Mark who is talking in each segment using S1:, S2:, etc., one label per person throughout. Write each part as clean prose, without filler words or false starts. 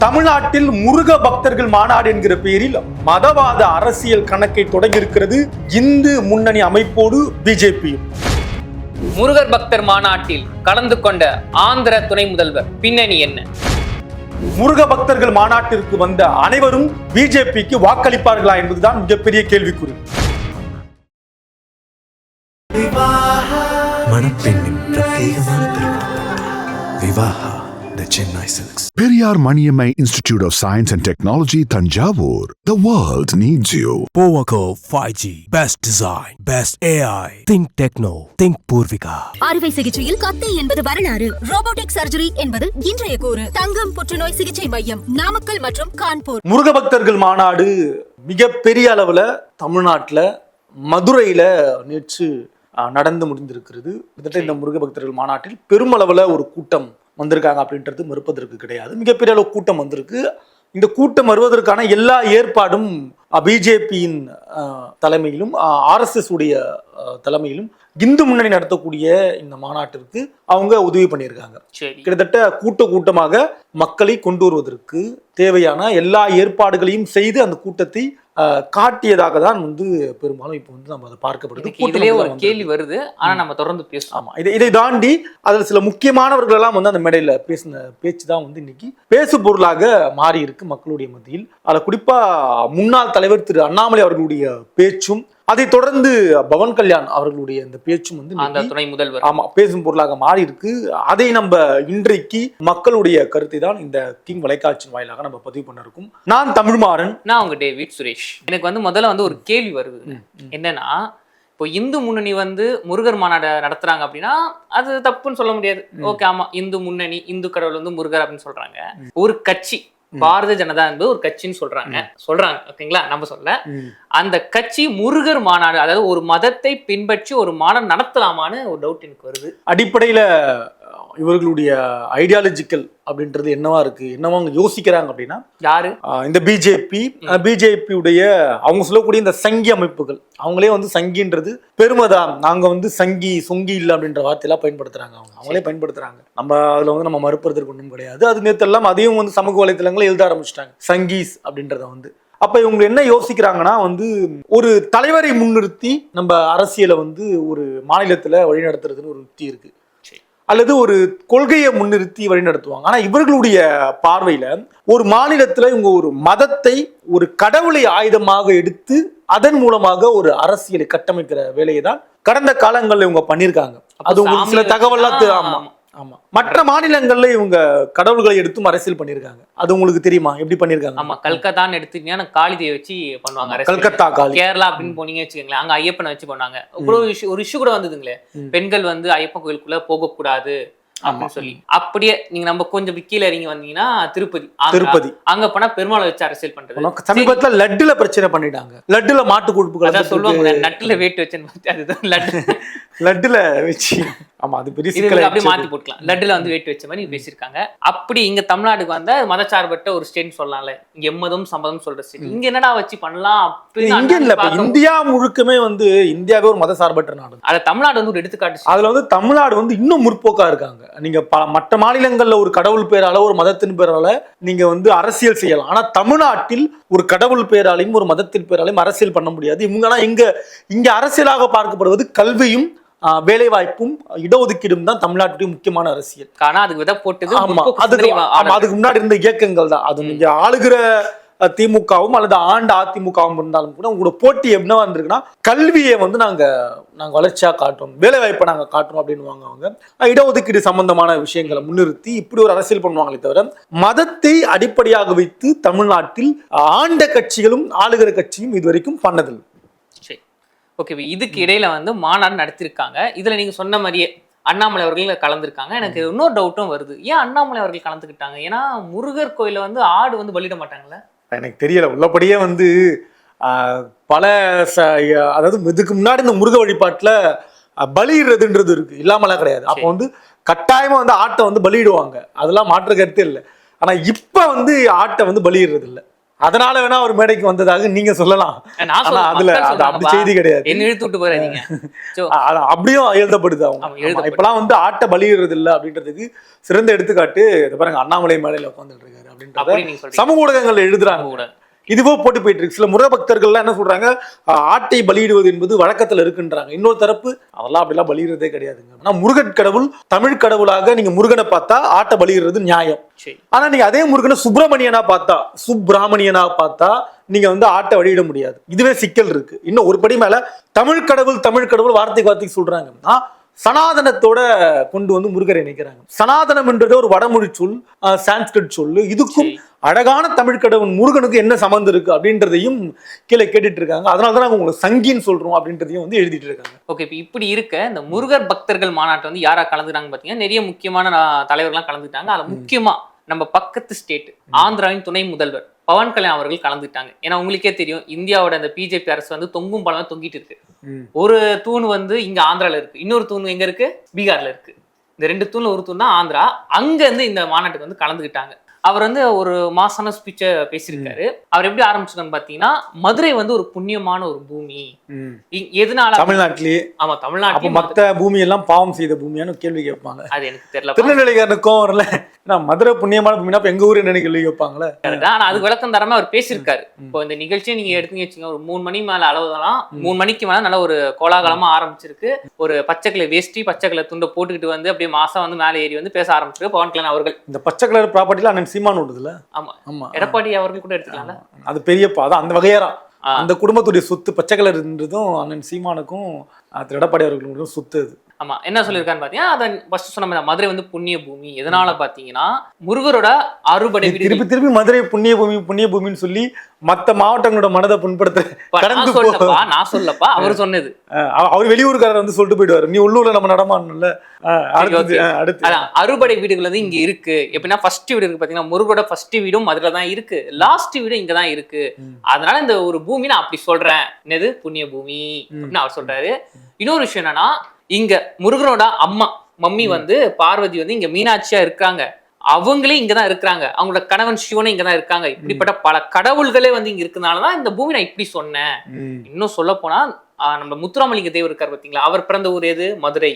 S1: தமிழ்நாட்டில் முருக பக்தர்கள் மாநாடு என்கிற பெயரில் மதவாத அரசியல் கணக்கை தொடங்கி இருக்கிறது இந்து முன்னணி அமைப்போடு பிஜேபியும்.
S2: முருகர் பக்தர் மாநாட்டில் கலந்து கொண்ட ஆந்திர துணை முதல்வர் பின்னணி என்ன?
S1: முருக பக்தர்கள் மாநாட்டிற்கு வந்த அனைவரும் பிஜேபிக்கு வாக்களிப்பார்களா என்பதுதான் மிகப்பெரிய கேள்விக்குறி.
S3: மணப்பெண்ணின் பிரத்யேகமான திருமணம் Vivaha the Chennai Silks.
S4: Periyar Maniammai Institute of Science and Technology, Thanjavur. The world needs you.
S3: Powaco 5G. Best design. Best AI. Think Techno. Think Purvika.
S5: அறுவை சிகிச்சையில் கத்தி என்பது வரலாறு, ரோபோட்டிக் சர்ஜரி என்பது இன்றைய கூறு. தங்கம் புற்றுநோய் சிகிச்சை மையம் நாமக்கல் மற்றும் கான்பூர்.
S1: முருக பக்தர்கள் மாநாடு மிகப்பெரிய அளவுல தமிழ்நாட்டுல மதுரையில நேற்று நடந்து முடிந்திருக்கிறது. கிட்டத்தட்ட இந்த முருக பக்தர்கள் மாநாட்டில் பெருமளவுல ஒரு கூட்டம் வந்திருக்காங்க அப்படின்றது மறுப்பதற்கு கிடையாது. மிகப்பெரிய அளவு கூட்டம் வந்திருக்கு. இந்த கூட்டம் வருவதற்கான எல்லா ஏற்பாடும் பிஜேபியின் தலைமையிலும் ஆர்எஸ்எஸ் உடைய தலைமையிலும் இந்து முன்னணி நடத்தக்கூடிய இந்த மாநாட்டிற்கு அவங்க உதவி பண்ணியிருக்காங்க. கிட்டத்தட்ட கூட்டமாக மக்களை கொண்டு வருவதற்கு தேவையான எல்லா ஏற்பாடுகளையும் செய்து அந்த கூட்டத்தை காட்டியதாக தான் பெரும்பாலும் இப்போ நம்ம அதை பார்க்கப்படுது.
S2: ஒரு கேள்வி வருது, ஆனா நம்ம தொடர்ந்து பேசலாம்.
S1: ஆமா, இதை தாண்டி அதில் சில முக்கியமானவர்கள் எல்லாம் அந்த மேடையில பேசின பேச்சு தான் இன்னைக்கு பேசு பொருளாக மாறி இருக்கு மக்களுடைய மத்தியில். அதில் குறிப்பா முன்னாள் தலைவர் திரு அண்ணாமலை அவர்களுடைய பேச்சும், அதை தொடர்ந்து பவன் கல்யாண் அவர்களுடைய இந்த பேச்சும்
S2: துணை முதல்வர்
S1: பேசும் பொருளாக மாறி இருக்கு. அதை நம்ம இன்றைக்கு மக்களுடைய கருத்தை தான் இந்த கிங் வலைக்காட்சியின் வாயிலாக நம்ம பதிவு பண்ண இருக்கும். நான் தமிழ்மாறன்,
S2: நான் உங்க டேவிட் சுரேஷ். எனக்கு முதல்ல ஒரு கேள்வி வருது. என்னன்னா, இப்போ இந்து முன்னணி முருகர் மாநாடு நடத்துறாங்க அப்படின்னா அது தப்புன்னு சொல்ல முடியாது. ஓகே, ஆமா, இந்து முன்னணி, இந்து கடவுள் முருகர் அப்படின்னு சொல்றாங்க. ஒரு கட்சி பாரதிய ஜனதா என்பது ஒரு கட்சின்னு சொல்றாங்க. ஓகேங்களா, நம்ம சொல்ல அந்த கட்சி முருகர் மாநாடு, அதாவது ஒரு மதத்தை பின்பற்றி ஒரு மாநாடு நடத்தலாமான்னு ஒரு டவுட் எனக்கு வருது.
S1: அடிப்படையில இவர்களுடைய ஐடியாலஜிக்கல் அப்படின்றது என்னவா இருக்கு, என்னவா அவங்க யோசிக்கிறாங்க அப்படின்னா,
S2: யாரு
S1: இந்த பிஜேபியுடைய அவங்க சொல்லக்கூடிய இந்த சங்கி அமைப்புகள், அவங்களே சங்கின்றது பெருமைதான், நாங்க சங்கி சொங்கி இல்லை அப்படின்ற வார்த்தையெல்லாம் பயன்படுத்துறாங்க. அவங்களே பயன்படுத்துறாங்க. நம்ம அதுல நம்ம மறுப்பதற்கு ஒன்றும் கிடையாது. அது நேற்று எல்லாம் அதையும் சமூக வலைத்தளங்களை எழுத ஆரம்பிச்சிட்டாங்க, சங்கீஸ் அப்படின்றத அப்ப இவங்க என்ன யோசிக்கிறாங்கன்னா, ஒரு தலைவரை முன்னிறுத்தி நம்ம அரசியலை ஒரு மாநிலத்துல வழிநடத்துறதுன்னு ஒரு யுக்தி இருக்கு, அல்லது ஒரு கொள்கையை முன்னிறுத்தி வழி நடத்துவாங்க. ஆனா இவர்களுடைய பார்வையில ஒரு மாநிலத்துல இவங்க ஒரு மதத்தை, ஒரு கடவுளை ஆயுதமாக எடுத்து அதன் மூலமாக ஒரு அரசியலை கட்டமைக்கிற வேலையை தான் கடந்த காலங்கள்ல இவங்க பண்ணியிருக்காங்க. அது உங்களுக்கு சில தகவல்லாம் ஆமா, மற்ற மாநிலங்கள்ல இவங்க கடவுள்களை எடுத்தும் அரசியல் பண்ணிருக்காங்க. அது உங்களுக்கு தெரியுமா எப்படி பண்ணிருக்காங்க?
S2: ஆமா, கல்கத்தான்னு எடுத்துட்டீங்கன்னா காளிதையை வச்சு பண்ணுவாங்க.
S1: கல்கத்தா காளி.
S2: கேரளா அப்படின்னு போனீங்க வச்சுக்கோங்களேன், அங்க ஐயப்பனை வச்சு பண்ணுவாங்க. அப்புறம் ஒரு இஷ்யூ கூட வந்ததுங்களே, பெண்கள் ஐயப்பன் கோயிலுக்குள்ள போகக்கூடாது அப்படின்னு சொல்லி. அப்படியே நீங்க நம்ம கொஞ்சம் கீழே இறங்கி வந்தீங்கன்னா திருப்பதி அங்க போனா பெருமாளை வச்சு அரசியல் பண்றது.
S1: சமீபத்துல லட்டுல பிரச்சனை பண்ணிட்டாங்க. லட்டுல மாட்டு கொழுப்புகள்
S2: சொல்லுவாங்க, நட்டுல வேட்டு வச்சுன்னு, அதுதான்
S1: லட்டுல வச்சு. ஆமா, அது பெரிய
S2: அப்படியே மாத்தி போட்டுக்கலாம். லட்டுல வேட்டு வச்ச மாதிரி பேசியிருக்காங்க. அப்படி இங்க தமிழ்நாட்டுக்கு மதச்சார்பற்ற ஒரு ஸ்டேட் சொல்லலாம்ல, இங்க எம்மதம் சம்மதம் சொல்ற ஸ்டேட். இங்க என்னடா வச்சு பண்ணலாம்?
S1: இங்க இல்ல, இந்தியா முழுக்கமே இந்தியாவே ஒரு மதசார்பற்ற நாடு.
S2: அது தமிழ்நாடு ஒரு எடுத்துக்காட்டு.
S1: அதுல தமிழ்நாடு இன்னும் முற்போக்கா இருக்காங்க. நீங்க மற்ற மாநிலங்கள்ல ஒரு கடவுள் பேரால, ஒரு மதத்தின் பேரால நீங்க அரசியல் செய்யலாம். ஆனா தமிழ்நாட்டில் ஒரு கடவுள் பேராலையும் ஒரு மதத்தின் பேராலையும் அரசியல் பண்ண முடியாது. இவங்கன்னா இங்க அரசியலாக பார்க்கப்படுவது கல்வியும் வேலை வாய்ப்பும் இடஒதுக்கீடும் தான் தமிழ்நாட்டுடைய முக்கியமான அரசியல்.
S2: ஆனா அதுக்கு விதை போட்டது
S1: அதுக்கு முன்னாடி இருந்த இயக்கங்கள் தான். அது நீங்க ஆளுகிற திமுகவும் அல்லது ஆண்ட அதிமுகவும் இருந்தாலும் கூட உங்களோட போட்டி என்னவா இருந்திருக்குன்னா, கல்வியை நாங்க வளர்ச்சியா காட்டுறோம், வேலை வாய்ப்பை நாங்க காட்டுறோம் அப்படின்னு அவங்க இடஒதுக்கீடு சம்பந்தமான விஷயங்களை முன்னிறுத்தி இப்படி ஒரு அரசியல் பண்ணுவாங்களே தவிர, மதத்தை அடிப்படையாக வைத்து தமிழ்நாட்டில் ஆண்ட கட்சிகளும் ஆளுகிற கட்சியும் இதுவரைக்கும் பண்ணதில்லை.
S2: ஓகே, இதுக்கு இடையில மாநாடு நடத்திருக்காங்க. இதுல நீங்க சொன்ன மாதிரியே அண்ணாமலை அவர்கள் கலந்துருக்காங்க. எனக்கு இன்னொரு டவுட்டும் வருது, ஏன் அண்ணாமலை அவர்கள் கலந்துக்கிட்டாங்க? ஏன்னா முருகர் கோயில ஆடு பலியிட மாட்டாங்களே.
S1: எனக்கு தெரியல. உள்ளபடியே பல அதாவது இதுக்கு முன்னாடி இந்த முருக வழிபாட்டுல பலியிடுறதுன்றது இருக்கு, இல்லாமலாம் கிடையாது. அப்போ கட்டாயமா ஆட்டை பலியிடுவாங்க, அதெல்லாம் மாற்று கருத்தே இல்லை. ஆனா இப்ப ஆட்டை பலியிடுறது இல்லை. அதனால வேணா அவர் மேடைக்கு வந்ததாக நீங்க சொல்லலாம்.
S2: நான்
S1: ஆனா
S2: சொல்றேன்,
S1: அதுல
S2: மக்கள்
S1: அது அப்படி
S2: சொல்றாங்கப்பா.
S1: செய்தி கிடையாது.
S2: என்ன இழுத்து விட்டு போறாதீங்க.
S1: அப்படியும் எழுதப்படுது. அவங்க
S2: ஆமா, எழுதப்படுது.
S1: இப்பெல்லாம் வந்து ஆட்டை பலியிடுறது இல்லை அப்படின்றதுக்கு சிறந்த எடுத்துக்காட்டு இதை பாருங்க, அண்ணாமலை மேடையில உட்காந்துட்டு இருக்காரு அப்படின்றத
S2: அப்படி நீங்க சொல்றீங்க.
S1: சமூக ஊடகங்கள்ல எழுதுறாங்க.
S2: கூட.
S1: இதுவோ போட்டு போயிட்டு இருக்கு. சில முறை பக்தர்கள்லாம் என்ன சொல்றாங்க, ஆட்டை பலியிடுவது என்பது வழக்கத்துல இருக்குன்றாங்க. இன்னொரு தரப்பு அதெல்லாம் அப்படிலாம் பலியிடுறதே கிடையாதுங்க. ஆனா முருகன் கடவுள் தமிழ் கடவுளாக நீங்க முருகனை பார்த்தா ஆட்டை பலியிடுறது நியாயம்.
S2: சரி.
S1: ஆனா நீங்க அதே முருகனை சுப்பிரமணியனா பார்த்தா, சுப்பிராமணியனா பார்த்தா நீங்க வந்து ஆட்டை வழியிட முடியாது. இதுவே சிக்கல் இருக்கு. இன்னும் ஒரு படி மேல தமிழ் கடவுள் வார்த்தைக்கு வார்த்தைக்கு சொல்றாங்கன்னா சனாதனத்தோட கொண்டு வந்து முருகரை இணைக்கிறாங்க. சனாதனம் என்றது ஒரு வடமொழி சொல், சான்ஸ்கிரிட் சொல்லு. இதுக்கும் அழகான தமிழ் கடவுள் முருகனுக்கு என்ன சம்பந்தம் இருக்கு அப்படின்றதையும் கீழே கேட்டுட்டு இருக்காங்க. அதனாலதான் நாங்க உங்களுக்கு சங்கின்னு சொல்றோம் அப்படின்றதையும் வந்து எழுதிட்டு இருக்காங்க.
S2: ஓகே, இப்போ இப்படி இருக்க இந்த முருகர் பக்தர்கள் மாநாட்டை வந்து யாரா கலந்துட்டாங்க பாத்தீங்கன்னா நிறைய முக்கியமான தலைவர்கள்லாம் கலந்துட்டாங்க. அதுல முக்கியமா நம்ம பக்கத்து ஸ்டேட் ஆந்திராவின் துணை முதல்வர் பவன் கல்யாண் அவர்கள் கலந்துட்டாங்க. ஏன்னா உங்களுக்கே தெரியும், இந்தியாவோட அந்த பிஜேபி அரசு வந்து தொங்கும் பழமா தொங்கிட்டு இருக்கு. ஒரு தூண் வந்து இங்க ஆந்திரால இருக்கு, இன்னொரு தூண் எங்க இருக்கு, பீகார்ல இருக்கு. இந்த 2 தூண்ல ஒரு தூண் தான் ஆந்திரா. அங்க இருந்து இந்த மாநாட்டுக்கு வந்து கலந்துக்கிட்டாங்க. அவர் வந்து ஒரு மாசான ஸ்பீச்சை பேசியிருக்காரு. அவர் எப்படி ஆரம்பிச்சிருக்கான்னு பாத்தீங்கன்னா, மதுரை வந்து ஒரு புண்ணியமான ஒரு பூமி. எதனால
S1: தமிழ்நாட்டிலேயே?
S2: ஆமா, தமிழ்நாட்டில்.
S1: மத்த பூமி எல்லாம் பாவம் செய்த பூமியான்னு கேள்வி கேட்பாங்க.
S2: அது எனக்கு தெரியல.
S1: திருநெல்வேலிக்காரனுக்கும் வரல, மதுரை புண்ணியமான பூமினா எங்க ஊரு என்ன கேள்வி கேட்பாங்களே.
S2: ஆனா அது விளக்கம் தரமா அவர் பேசியிருக்காரு. இப்போ இந்த நிகழ்ச்சியை நீங்க எடுத்துங்க வச்சுங்க, ஒரு 3 மணி மேல அளவுதான், 3 மணிக்கு மேல நல்ல ஒரு கோலாகலமா ஆரம்பிச்சிருக்கு. ஒரு பச்சை கலர் வேஷ்டி, பச்சை கலர் துண்டை போட்டுக்கிட்டு வந்து அப்படியே மாசம் வந்து மேலே ஏறி வந்து பேச ஆரம்பிச்சிருக்கு பவன் கல்யாண் அவர்கள்.
S1: இந்த பச்சை கலர் ப்ராப்பர்ட்டில அண்ணன் சீமான் ஓடுதுல.
S2: ஆமா ஆமா, எடப்பாடி அவர்கள் கூட எடுத்துக்கலாம்ல.
S1: அது பெரியப்பா அதான் அந்த வகையரா அந்த குடும்பத்துடைய சொத்து பச்சை கலர்ன்றதும் அண்ணன் சீமானுக்கும் எடப்பாடி அவர்களுக்கும் சொத்து. அது
S2: ஆமா, என்ன சொல்லியிருக்கான்னு பாத்தீங்கன்னா, அதை ஃபர்ஸ்ட் சொன்ன மதுரை வந்து புண்ணிய பூமி. எதனால பாத்தீங்கன்னா முருகரோட அறுபடை வீடு.
S1: திருப்பி மதுரை புண்ணிய பூமின்னு சொல்லி மத்த மாவட்டங்களோட மனதை புண்படுத்த
S2: நான் சொல்லப்பா, அவர் சொன்னது.
S1: அவர் வெளியூருக்காரர் வந்து சொல்லிட்டு போயிடுவாரு, நீ உள்ளூர்ல நம்ம நடமாடணும்ல. அடுத்து
S2: அறுபடை வீடுகள் வந்து இங்க இருக்கு. எப்படின்னா ஃபர்ஸ்ட் வீடு இருக்கு பாத்தீங்கன்னா, முருகோட ஃபர்ஸ்ட் வீடும் மதுரை தான் இருக்கு, லாஸ்ட் வீடும் இங்கதான் இருக்கு. அதனால இந்த ஒரு பூமி நான் அப்படி சொல்றேன், என்னது புண்ணிய பூமி அப்படின்னு அவர் சொல்றாரு. இன்னொரு விஷயம் என்னன்னா, இங்க முருகனோட அம்மா மம்மி வந்து பார்வதி வந்து இங்க மீனாட்சியா இருக்காங்க. அவங்களே இங்கதான் இருக்கிறாங்க. அவங்களோட கணவன் சிவனும் இங்கதான் இருக்காங்க. இப்படிப்பட்ட பல கடவுள்களே வந்து இங்க இருக்கனாலதான் இந்த பூமி நான் இப்படி சொன்னேன். இன்னும் சொல்ல போனா நம்ம முத்துராமலிங்க தேவர் இருக்காரு பாத்தீங்களா, அவர் பிறந்த ஊர் எது, மதுரை.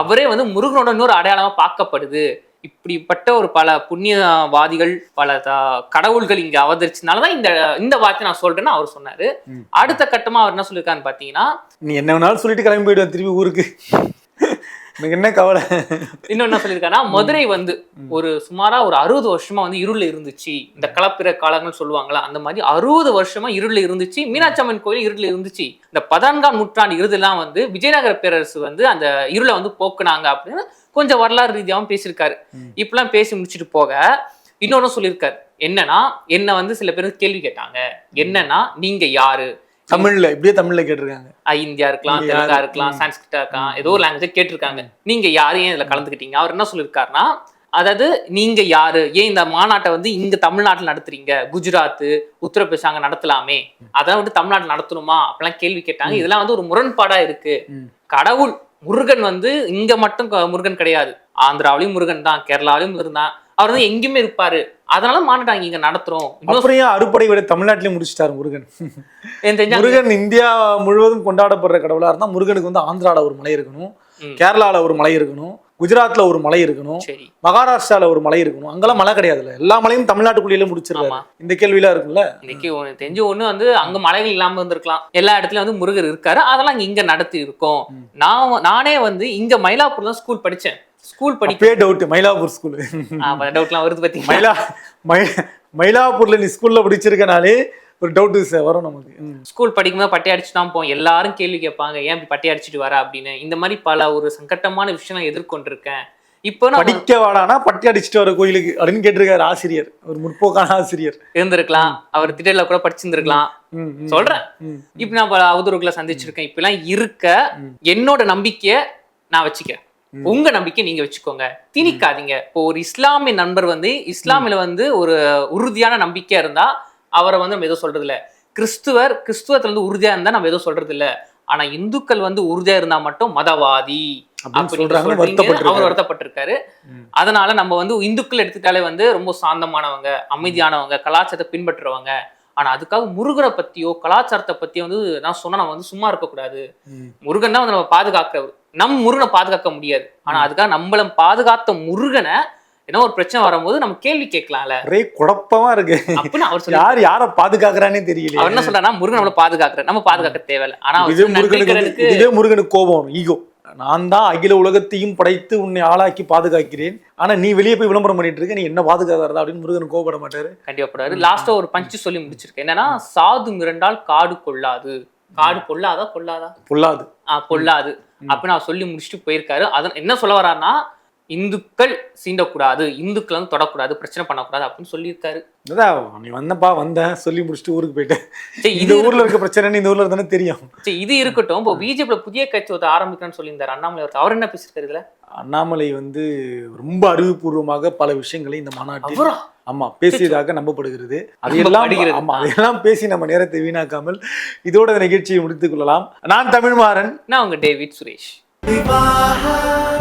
S2: அவரே வந்து முருகனோட இன்னொரு அடையாளமா பார்க்கப்படுது. இப்படிப்பட்ட ஒரு பல புண்ணியவாதிகள், பல கடவுள்கள் இங்க அவதரிச்சதுனாலதான் இந்த வார்த்தை நான் சொல்றேன்னு அவர் சொன்னாரு. அடுத்த கட்டமா அவர் என்ன சொல்லியிருக்காருன்னு பாத்தீங்கன்னா,
S1: நீ என்ன வேணாலும் சொல்லிட்டு கிளம்பி போயிடுவேன் திருப்பி ஊருக்கு, எனக்கு என்ன கவலை.
S2: இன்னும் என்ன சொல்லியிருக்காருன்னா, மதுரை வந்து ஒரு சுமாரா ஒரு 60 வருஷமா வந்து இருள்ல இருந்துச்சு. இந்த கலப்பிற காலங்கள் சொல்லுவாங்களா, அந்த மாதிரி 60 வருஷமா இருள்ல இருந்துச்சு. மீனாட்சி அம்மன் கோயில் இருள்ல இருந்துச்சு. இந்த 14ஆம் நூற்றாண்டு இறுதிலாம் வந்து விஜயநகர பேரரசு வந்து அந்த இருளை வந்து போக்குனாங்க அப்படின்னு கொஞ்சம் வரலாறு ரீதியாகவும் பேசியிருக்காரு. இப்பெல்லாம் பேசி முடிச்சுட்டு போக இன்னொன்னு சொல்லியிருக்காரு. என்னன்னா, என்ன வந்து சில பேர் கேள்வி கேட்டாங்க. என்னன்னா, நீங்க யாரு,
S1: தமிழ்ல இப்படியே தமிழ்ல கேட்டிருக்காங்க.
S2: இந்தியா இருக்கலாம், தெலுங்கா இருக்கலாம், சான்ஸ்கிரிட்டா இருக்கலாம், ஏதோ ஒரு லாங்குவேஜ் கேட்டிருக்காங்க. நீங்க யாரு, ஏன் இதுல கலந்துக்கிட்டீங்க? அவர் என்ன சொல்லியிருக்காருன்னா, அதாவது நீங்க யாரு, ஏன் இந்த மாநாட்டை வந்து இங்க தமிழ்நாட்டில் நடத்துறீங்க, குஜராத் உத்தரப்பிரதேச அங்க நடத்தலாமே, அதெல்லாம் வந்து தமிழ்நாட்டில் நடத்தணுமா அப்படிலாம் கேள்வி கேட்டாங்க. இதெல்லாம் வந்து ஒரு முரண்பாடா இருக்கு. கடவுள் முருகன் வந்து இங்க மட்டும் முருகன் கிடையாது, ஆந்திராவிலையும் முருகன் தான், கேரளாவிலையும் முருகன் தான், அவர் வந்து எங்கேயுமே இருப்பாரு. அதனால மாநாட்டம் இங்க நடத்துறோம். அப்புறம்
S1: அறுபடை விட தமிழ்நாட்டிலேயே முடிச்சிட்டாரு முருகன்.
S2: முருகன்
S1: இந்தியா முழுவதும் கொண்டாடப்படுற கடவுளா இருந்தா முருகனுக்கு வந்து ஆந்திரால ஒரு மலை இருக்கணும், கேரளால ஒரு மலை இருக்கணும், குஜராத்ல ஒரு மலை இருக்கணும், மகாராஷ்டிரால ஒரு மலை இருக்கணும். அங்கெல்லாம் மலை கிடையாதுல்ல, எல்லா மலையும் தமிழ்நாட்டுக்குள்ளேயே முடிச்சிருக்காங்க. இந்த கேள்வியெல்லாம் இருக்குல்ல.
S2: இன்னைக்கு தெரிஞ்ச ஒண்ணு வந்து அங்க மலைகள் இல்லாம இருந்திருக்கலாம், எல்லா இடத்துலயும் வந்து முருகர் இருக்காரு, அதெல்லாம் இங்க நடத்தி இருக்கோம். நானே வந்து இங்க மயிலாப்பூர் தான் ஸ்கூல் படிச்சேன். ஸ்கூல் படிப்பே
S1: டவுட், மயிலாப்பூர் ஸ்கூல்
S2: டவுட்லாம் வருது பாத்தீங்களா.
S1: மயிலாப்பூர்ல நீ ஸ்கூல்ல படிச்சிருக்கனாலே ஒரு டவுட் வரும் நமக்கு.
S2: ஸ்கூல் படிக்கும்போது பட்டை அடிச்சு தான் போவோம். எல்லாரும் கேள்வி கேட்பாங்க, ஏன் இப்படி பட்டை அடிச்சுட்டு வர அப்படின்னு. இந்த மாதிரி பல ஒரு சங்கட்டமான விஷயம் எதிர்கொண்டிருக்கேன். இப்போ
S1: படிக்க வாடானா பட்டை அடிச்சுட்டு வர கோயிலுக்கு அப்படின்னு கேட்டிருக்காரு ஆசிரியர், ஒரு முற்போக்கான ஆசிரியர்
S2: இருந்திருக்கலாம். அவர் திடீர்ல கூட படிச்சிருந்திருக்கலாம். சொல்றேன், இப்ப நான் பல அவதூறுகளை சந்திச்சிருக்கேன். இப்ப எல்லாம் இருக்க என்னோட நம்பிக்கைய நான் வச்சுக்கிறேன், உங்க நம்பிக்கை நீங்க வச்சுக்கோங்க, திணிக்காதீங்க. இப்போ ஒரு இஸ்லாமிய நண்பர் வந்து இஸ்லாமில வந்து ஒரு உறுதியான நம்பிக்கையா இருந்தா அவரை வந்து நம்ம எதுவும் சொல்றது இல்ல. கிறிஸ்துவத்துல இருந்து உறுதியா இருந்தா நம்ம எதுவும் சொல்றது இல்ல. ஆனா இந்துக்கள் வந்து உறுதியா இருந்தா மட்டும் மதவாதி அவர் வருத்தப்பட்டிருக்காரு. அதனால நம்ம வந்து இந்துக்கள் எடுத்துட்டாலே வந்து ரொம்ப சாந்தமானவங்க, அமைதியானவங்க, கலாச்சாரத்தை பின்பற்றுறவங்க. ஆனா அதுக்காக முருகரை பத்தியோ கலாச்சாரத்தை பத்தியோ வந்து நான் சொன்னா நம்ம வந்து சும்மா இருக்கக்கூடாது. முருகன் தான் வந்து நம்ம பாதுகாக்கிறவர். முருகனை பாதுகாக்க முடியாது. ஆனா அதுக்காக நம்மள பாதுகாத்த முருகனை ஏன்னா ஒரு பிரச்சனை வரும்போது நம்ம கேள்வி கேட்கலாம்ல.
S1: ஒரே குழப்பமா இருக்கு
S2: அப்படின்னு அவர் சொல்லி
S1: யார பாதுகாக்கிறானே தெரியல.
S2: அவர் என்ன சொல்றாருன்னா முருகன் நம்மள பாதுகாக்கிற, நம்ம பாதுகாக்க தேவையில்லை. ஆனா
S1: இதுவே முருகனுக்கு கோபம், ஈகோ. நான் தான் அகில உலகத்தையும் படைத்து உன்னை ஆளாக்கி பாதுகாக்கிறேன், ஆனா நீ வெளியே போய் விளம்பரம் பண்ணிட்டு இருக்க, நீ என்ன பாதுகாக்கிறதா அப்படின்னு முருகன் கோபப்பட மாட்டாரு.
S2: கண்டிப்பா படாரு. லாஸ்டா ஒரு பஞ்சு சொல்லி முடிச்சிருக்கேன். என்னன்னா சாது மிரண்டால் காடு கொள்ளாது. காடு கொள்ளாதா பொல்லாது பொல்லாது அப்படின்னு அவர் சொல்லி முடிச்சுட்டு போயிருக்காரு. அதன் என்ன சொல்ல வர்றாருன்னா இந்துக்கள் சீண்டக்கூடாது, இந்துக்கள் வந்து தொடக்கூடாது, பிரச்சனை பண்ணக்கூடாது அப்படின்னு சொல்லியிருக்காரு.
S1: நீ வந்தேன் சொல்லி முடிச்சுட்டு ஊருக்கு போயிட்டேன். இந்த ஊர்ல இருக்க பிரச்சனை இந்த ஊர்ல தானே தெரியும்.
S2: சரி, இது இருக்கட்டும். இப்போ பிஜேபியில புதிய கட்சி ஒருத்தர் ஆரம்பிக்கணும்னு சொல்லியிருந்தாரு அண்ணாமலை. அவர் என்ன பேசியிருக்காரு இதுல?
S1: அண்ணாமலை வந்து ரொம்ப அறிவுபூர்வமாக பல விஷயங்களை இந்த மாநாட்டில் பேசியதாக நம்பப்படுகிறது. அதையெல்லாம் பேசி நம்ம நேரத்தை வீணாக்காமல் இதோட நிகழ்ச்சியை முடித்துக் கொள்ளலாம். நான் தமிழ்மாறன்.
S2: நான் உங்க டேவிட் சுரேஷ்.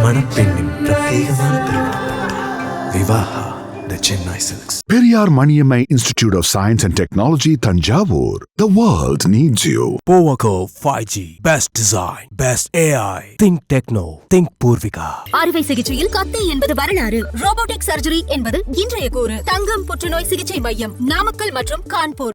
S3: மணப்பெண்ணின் பிரத்யேகமான திருமணம் Vivaha the Chennai Silks.
S4: Periyar Maniammai Institute of Science and Technology, Thanjavur. The world needs you.
S3: Powaco 5G. Best design. Best AI. Think Techno. Think Purvika.
S5: அறுவை சிகிச்சையில் கத்தை என்பது வரலாறு. ரோபோட்டிக் சர்ஜரி என்பது இன்றைய கூறு. தங்கம் புற்றுநோய் சிகிச்சை மையம், நாமக்கல் மற்றும் கான்பூர்.